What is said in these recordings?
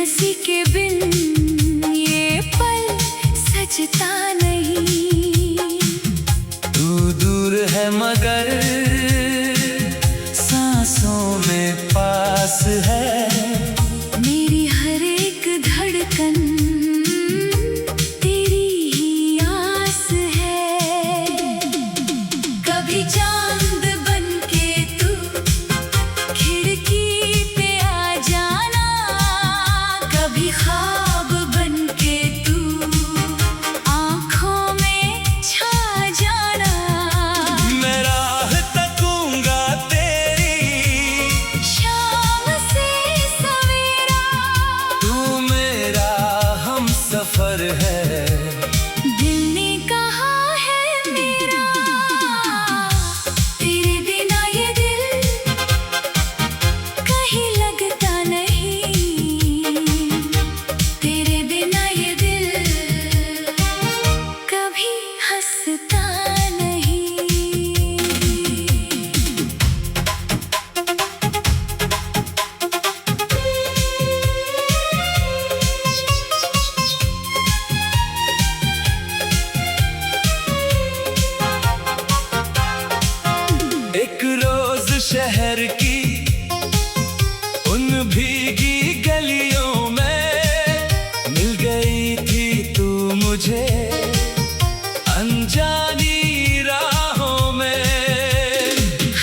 हंसी के बिन ये पल सजता नहीं। तू दूर है मगर सांसों में पास है। मेरी हर एक धड़कन तेरी ही आस है। कभी चांद बनके तू खिड़की पे आ जाना, कभी ख्वाब बनके तू आँखों में छा जाना। मैं राह तकूंगा तेरी शाम से सवेरा, तू मेरा हमसफर है। दिल ने कहा है मेरा, तेरे बिना ये दिल कहीं लगता नहीं। तेरे बिना ये दिल कभी हंसता नहीं। एक रोज शहर की उन भीगी गलियों में मिल गई थी तू मुझे अनजानी राहों में।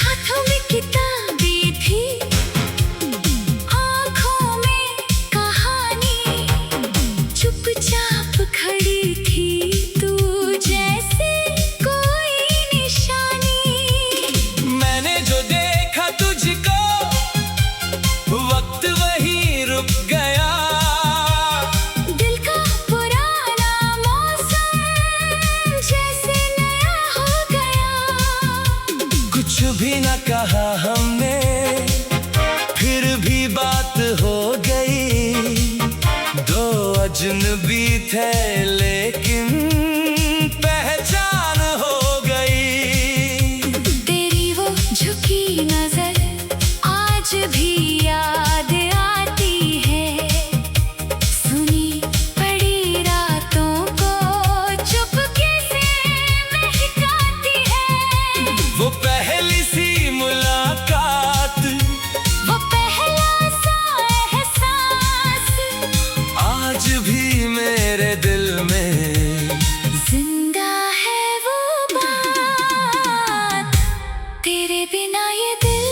हाथों में किताबें थी, आँखों में कहानी, चुपचाप खड़ी थी तू जैसे कोई निशानी। मैंने जो देखा तुझको वक्त वहीं रुक गया। दिल का पुराना मौसम जैसे नया हो गया। कुछ भी न कहा हमने फिर भी बात हो गई। दो अजनबी थे लेकिन पहचान हो गई। तेरी वो झुकी नजर आज भी याद आती है। सुनी पड़ी रातों को चुपके से महकाती है। वो पहली सी मुलाकात, वो पहला सा एहसास आज भी मेरे दिल में जिंदा है। वो बात, तेरे बिना ये दिल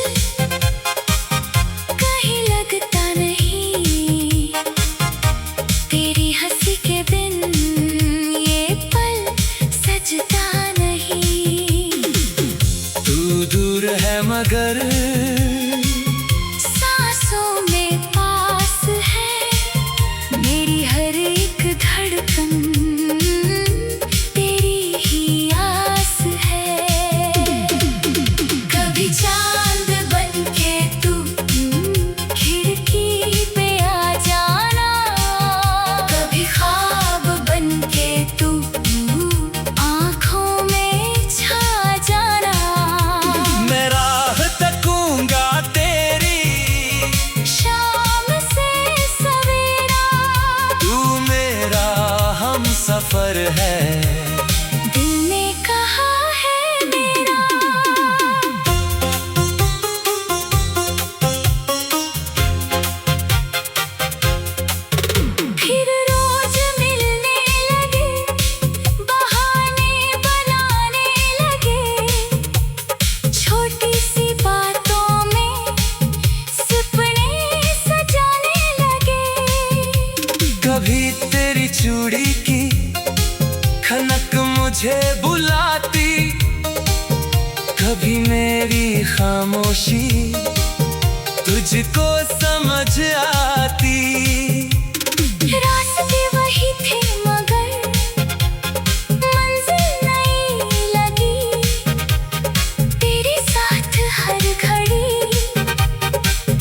कहीं लगता नहीं। तेरी हंसी के बिन ये पल सजता नहीं। तू दूर है मगर सांसों में पास है। मेरी हर एक धड़कन तेरी ही आस है। कभी चांद बनके तू खिड़की पे आ जाना, कभी ख्वाब बनके तू आँखों में छा जाना। मैं राह तकूंगा तेरी शाम से सवेरा, तू मेरा हमसफर है। दिल ने कहा है मेरा। फिर रोज मिलने लगे, बहाने बनाने लगे। छोटी सी बातों में सपने सजाने लगे। कभी तेरी चूड़ी की खनक मुझे बुलाती, कभी मेरी खामोशी तुझको समझ आती। रास्ते वही थे मगर मंजिल नई लगी। तेरे साथ हर घड़ी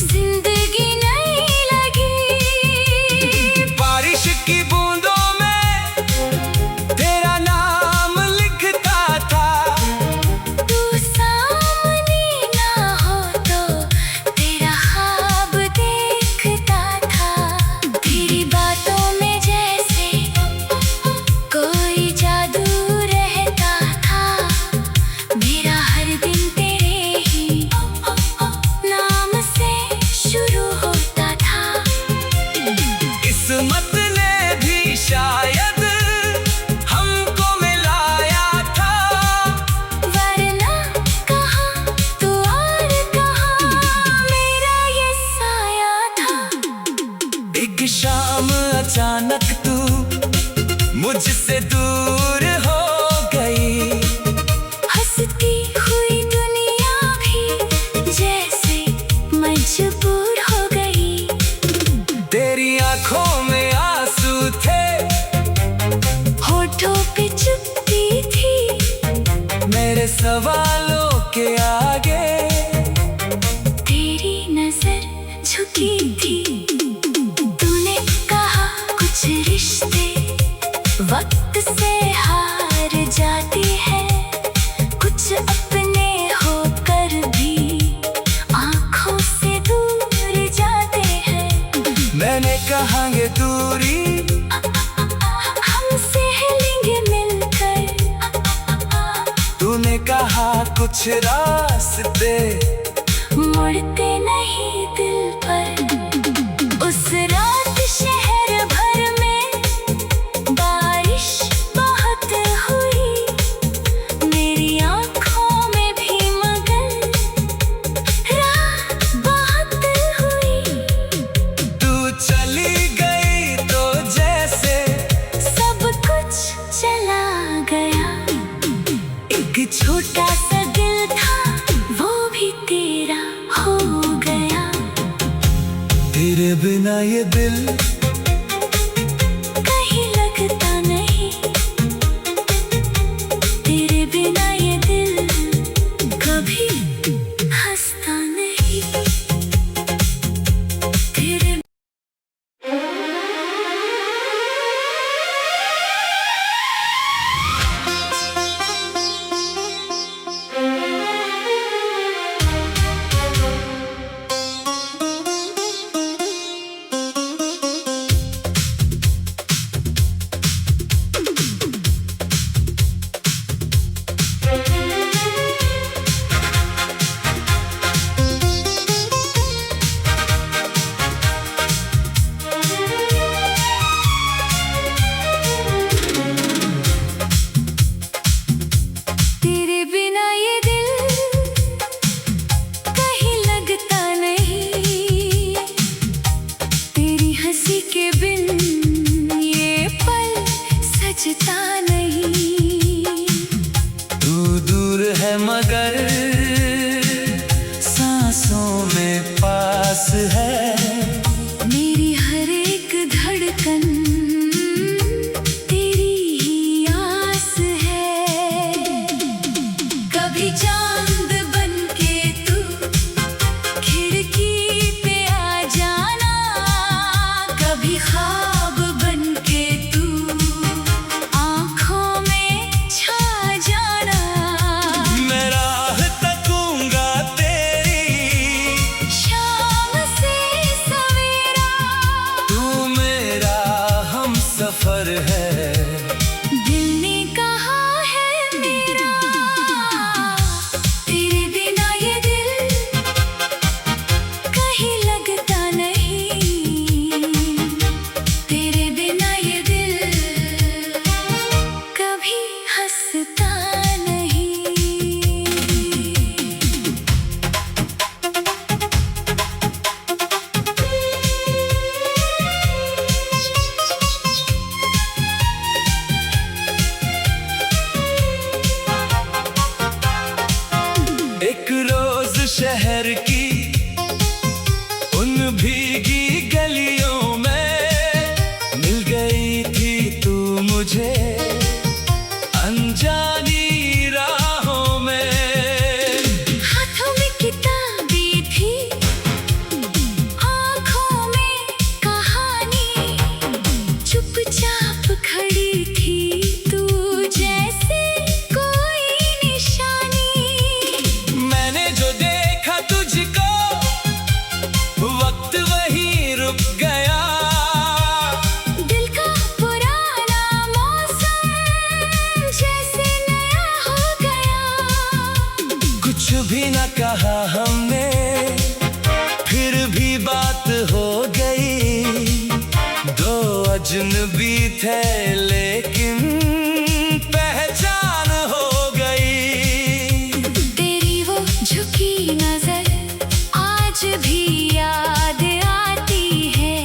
जिंदगी नई लगी। बारिश की बूंदों में तेरा नाम लिखता था। तू सामने ना हो तो तेरा ख्वाब देखता एक शाम अचानक तू मुझसे दूर हो गई। हंसती हुई दुनिया भी जैसे मजबूर हो गई। तेरी आंखों में आंसू थे, होठों पे चुपती थी। मेरे सवालों के आगे तेरी नजर झुकी थी। तूने कहा कुछ रिश्ते वक्त से हार जाते हैं, कुछ अपने होकर भी आंखों से दूर जाते हैं। मैंने कहा ये दूरी हम सहेलेंगे मिलकर। तूने कहा कुछ रास्ते मुड़ते नहीं दिल पर। उस रात शहर भर में बारिश बहुत हुई, मेरी आंखों में भी मगर रात बहुत हुई। तू चली गई तो जैसे सब कुछ चला गया। एक छोटा सा दिल था वो भी तेरा हो गया। तेरे बिना ये दिल कहीं लगता नहीं। तेरे बिना ये दिल कभी हंसता नहीं। तेरे तेरे बिना ये दिल कहीं लगता नहीं। तेरी हंसी के बिन ये पल सजता नहीं। तू दूर है मगर सांसों में पास है। मेरी हर एक धड़कन तेरी ही आस है। कभी चांद बन के तू खिड़की पे आ जाना, कभी ख्वाब बन के तू आंखों में छा जाना। मैं राह तकूंगा तेरी शाम से सवेरा तू मेरा हमसफर है। दिल ने कहा है मेरा। तेरे बिना ये दिल कहीं लगता नहीं। तेरे बिना ये दिल कभी हंसता नहीं। एक रोज शहर की उन भीगी गलियों में मिल गई थी तू मुझे अनजानी राहों में। हाथों में किताबें थी, आंखों में कहानी। चुपचाप खड़ी थी तू जैसे कोई निशानी। मैंने जो देखा तुझको वक्त वही रुक गया। दिल का पुराना मौसम जैसे नया हो गया। कुछ भी न कहा हमने फिर भी बात हो गई। दो अजनबी थे लेकिन पहचान हो गई। तेरी वो झुकी नजर आज भी याद आती है।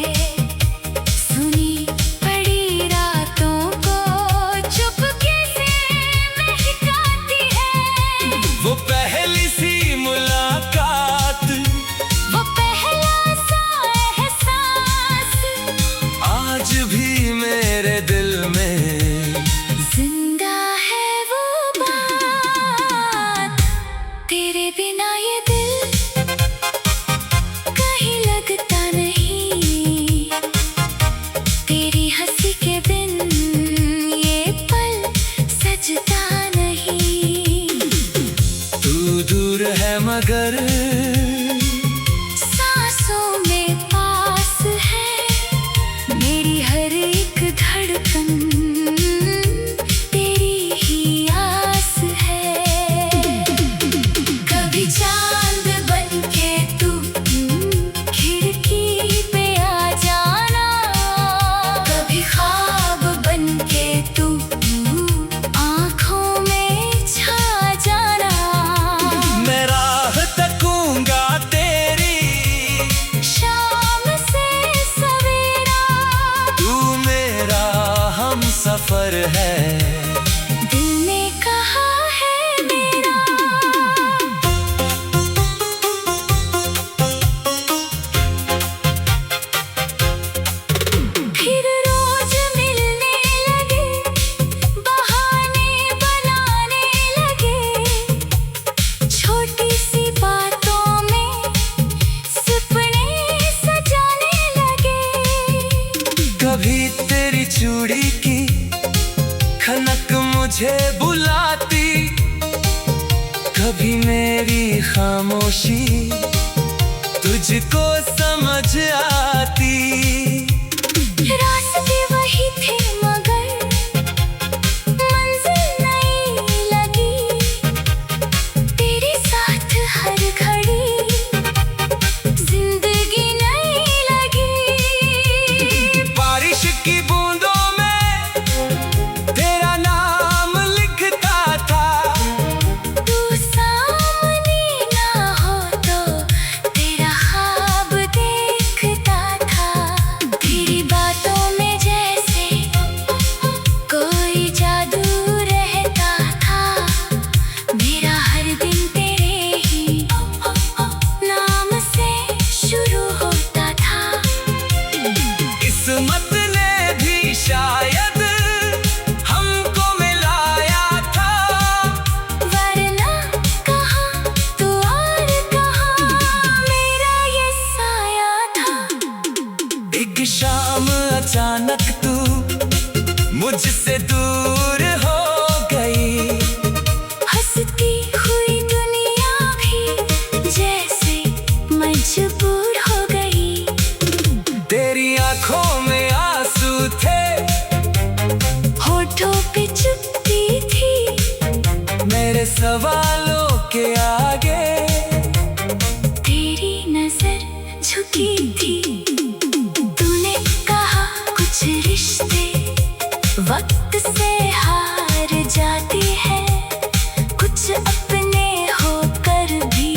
है। दिल ने कहा है मेरा, फिर रोज मिलने लगे, बहाने बनाने लगे, छोटी सी बातों में सपने सजाने लगे। कभी तेरी चूड़ी की खनक मुझे बुलाती, कभी मेरी खामोशी तुझको समझ आती। रास्ते वही थे मगर मंजिल नई लगी, तेरे साथ हर घड़ी जिंदगी नई लगी। बारिश की बूंदों में तेरा नाम लिखता था, तू सामने ना हो तो तेरा ख्वाब देखता था। तेरी बातों में जैसे कोई जादू रहता था, मेरा हर दिन तेरे ही नाम से शुरू होता था। किस्मत ने भी शायद हमको मिलाया था, वरना कहाँ तू और कहाँ मेरा ये साया था। एक शाम अचानक तू मुझसे दूर हो गई, हंसती हुई दुनिया भी जैसे मजबूर हो गई। तेरी आंखों में आंसू थे, होठों पे चुपती थी, मेरे सवालों के आगे तेरी नजर झुकी थी। तूने कहा कुछ रिश्ते वक्त से हार जाती है, कुछ अपने होकर भी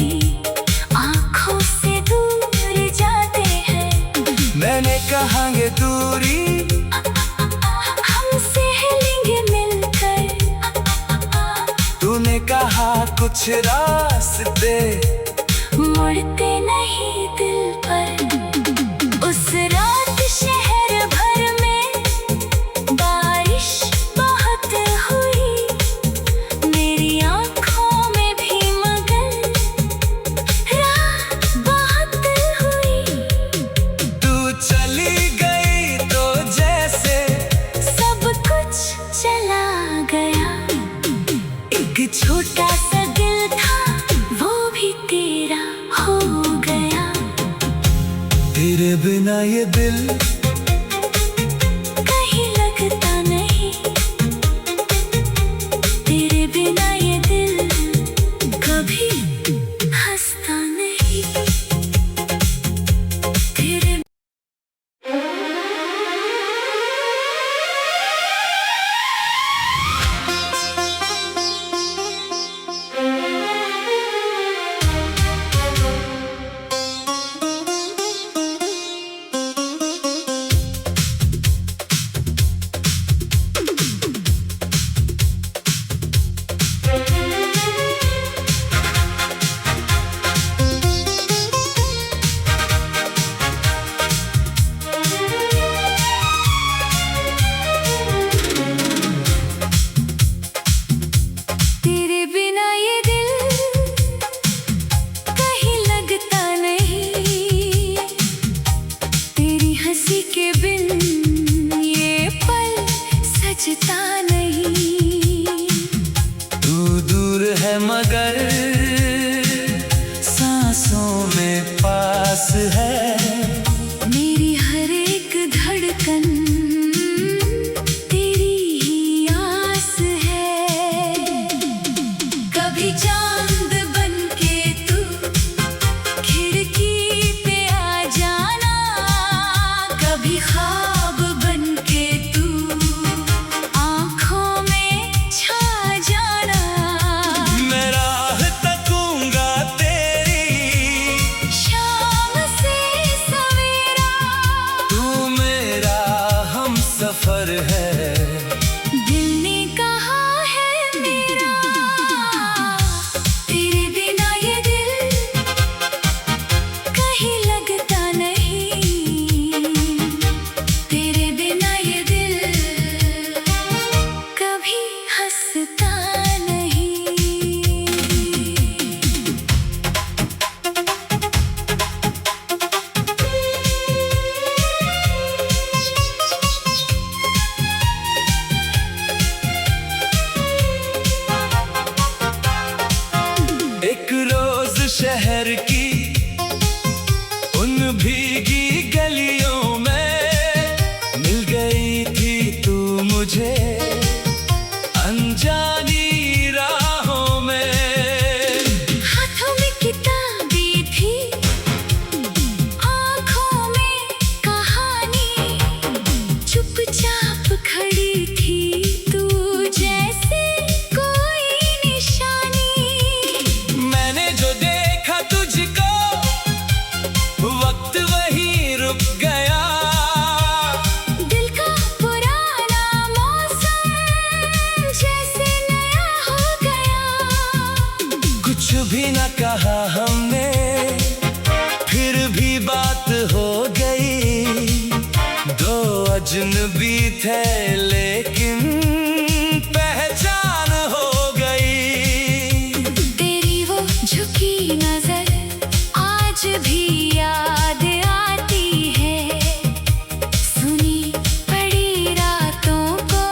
आंखों से दूर जाते हैं। मैंने कहा ये दूरी हम सहेलेंगे मिलकर, तूने कहा कुछ रास्ते मुड़ते नहीं दिल पर। उस रात शहर भर में बारिश बहुत हुई, मेरी आंखों में भी मगर रात बहुत हुई। तू चली गई तो जैसे सब कुछ चला गया, एक छोटा सा दिल था वो भी तेरा हो गया। तेरे बिना ये दिल कहीं लगता नहीं, तेरे बिना ये दिल कभी हंसता नहीं। तेरे तेरे बिना ये दिल कहीं लगता नहीं, तेरी हंसी के बिन ये पल सजता नहीं। तू दूर है मगर सांसों में पास है, मेरी हर एक धड़कन तेरी ही आस है। कभी चांद बनके तू खिड़की पे आ जाना, कभी ख्वाब बनके तू आंखों में छा जाना। मैं राह तकूंगा तेरी शाम से सवेरा तू मेरा हम सफर है। दिल भी न कहा हमने, फिर भी बात हो गई। दो अजनबी थे लेकिन पहचान हो गई। तेरी वो झुकी नजर आज भी याद आती है। सुनी पड़ी रातों को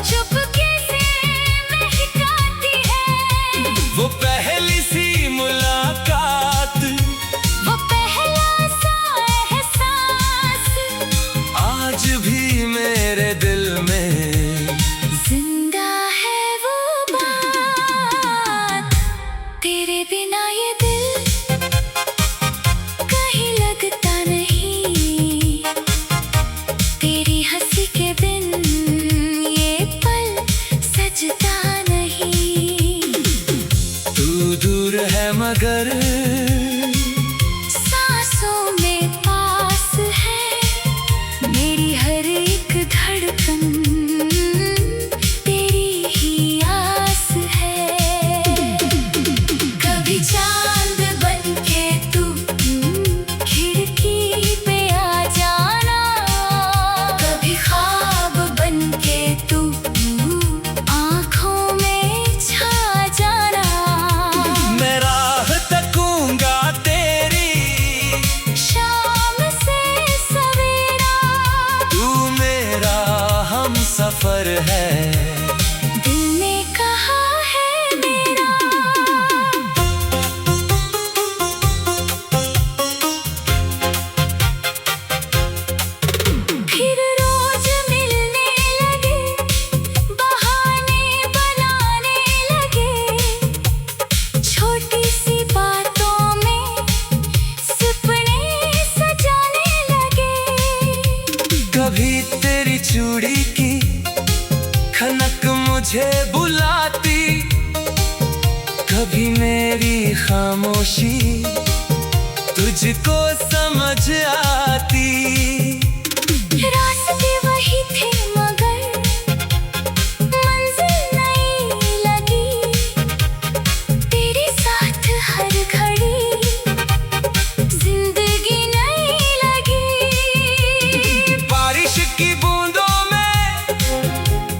चुपके से महकाती है। वो पहली सी मुलाकात, वो पहला सा एहसास आज भी मेरे दिल में जिंदा है। वो बात तेरे बिना ये दिल कहीं लगता नहीं। तेरी हंसी के बिन ये पल सजता नहीं। तू दूर है मगर सांसों में पास है। मेरी हर एक धड़कन तेरी ही आस है। कभी चांद बनके तू खिड़की पे आ जाना। कभी ख्वाब बनके तू आँखों में छा जाना। मैं राह तकूंगा तेरी, शाम से सवेरा तू मेरा हम सफर है। दिल ने कहा है मेरा। फिर रोज मिलने लगे, बहाने बनाने लगे। छोटी सी बातों में सपने सजाने लगे। कभी तेरी चूड़ी की खनक मुझे बुलाती, कभी मेरी खामोशी तुझको समझ आती। रास्ते वही थे मगर मंजिल नई लगी। तेरे साथ हर घड़ी जिंदगी नई लगी। बारिश की बूंदों में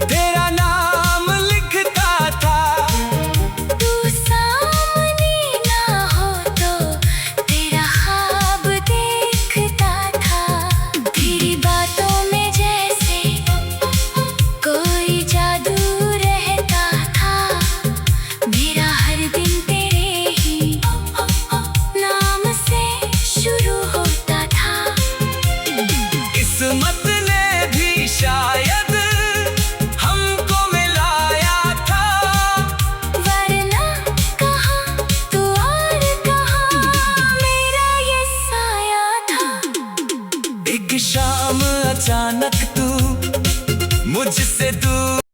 तेरा नाम लिखता था। तू सामने ना हो तो तेरा ख्वाब देखता था। तेरी बातों में जैसे कोई जादू रहता था। मेरा हर दिन तेरे ही नाम से शुरू होता था। किस्मत ने भी शायद हमको मिलाया था। वरना कहाँ तू और कहाँ मेरा ये साया था। एक शाम अचानक तू मुझसे दूर